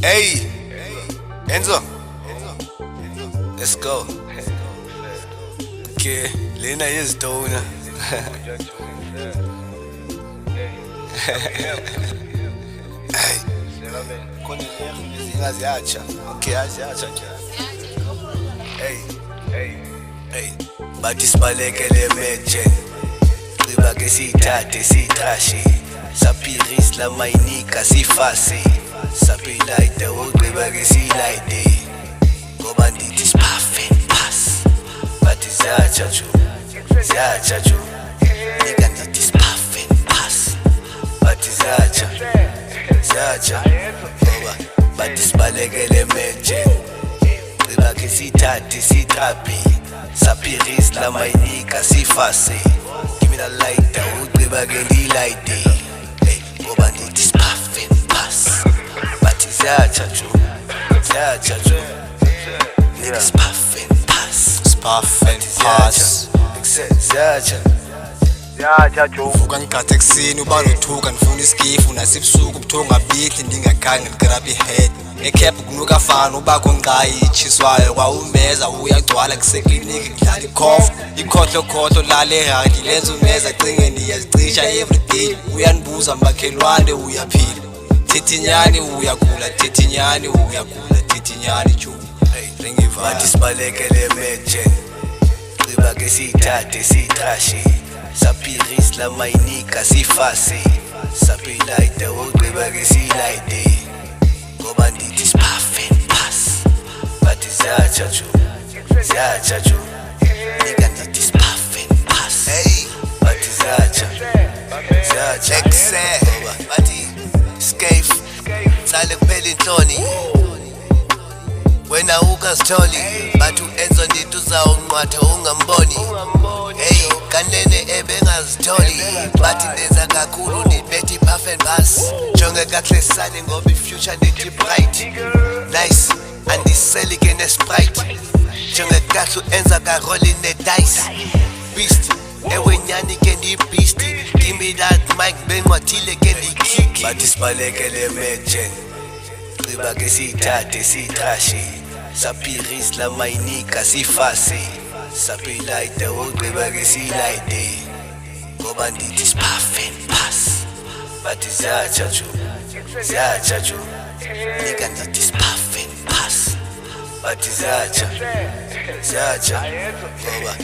Hey, Enzo, let's go. Okay, Lena is donor. Hey, okay, hey, bathi sibalekele mention. Qiba ke sithathe sitrashe. Sapiris la mainika sifase. Sapilaite uqiba ke silaite. Ngoba ndithi siphafeni pass. Bathi ziyatsha ju. Nika ndithi siphafeni pass. Bathi ziyatsha ngoba bathi sibalekele mention. Qiba ke sithathe sitrape. Sapiris la mainika sifase. Give me that light, uqiba ke ndilayite. Ngoba ndithi siphafeni pass. Bathi ziyatsha ju. Nigga siphafeni pass. Ziyatsha jo. Vuka ngigade ekuseni uba nothuka ngifuna iskifu nasibusuku ubuthongo abikhi ndingagange ngigrab ihead ekhephu kunuka fana ubakho ngqayi itshiswayo kwawumeza uyagcwala kusekliniki kudlala ikhohlo lale handi lenza umeza cinge ndiyazicisha everyday uyanibuza makhelwane uyaphila thethinyani uyagula thethinyani jo Bathi sibalekele mention. Qiba ke sithathe sitrashe. Sapiris la mainika sifase. Sapilaite uqiba ke silaite. Ngoba ndithi siphafeni pass. Bathi ziyatsha ju. Nika ndithi siphafeni pass. Hey, bathi ziyatsha ngoba bathi scave sale kuphela inhloni. Wena ukazitholi bathi uEnzo ndithi uzawunqwatha ungamboni. Hey, kanene ebengazitholi bathi ndenza kakhulu ndibethe iphafeni pass. Jonge kahle sane ngoba ifuture ndithi bright. Nice andiseli ke nesprite. Jonge kahle uEnzo karoli nedice. Beast ewe nyani ke ndibeast. Give me that mic benqwathile ke ndikick. Bathi sibalekele mention. Qiba ke sithathe sitrashe. Sapiris la mainika sifase. Sapilaite uqiba ke silaite. Ngoba ndithi siphafeni pass. Bathi ziyatsha ju. Nika ndithi siphafeni pass. Bathi ziyatsha ngoba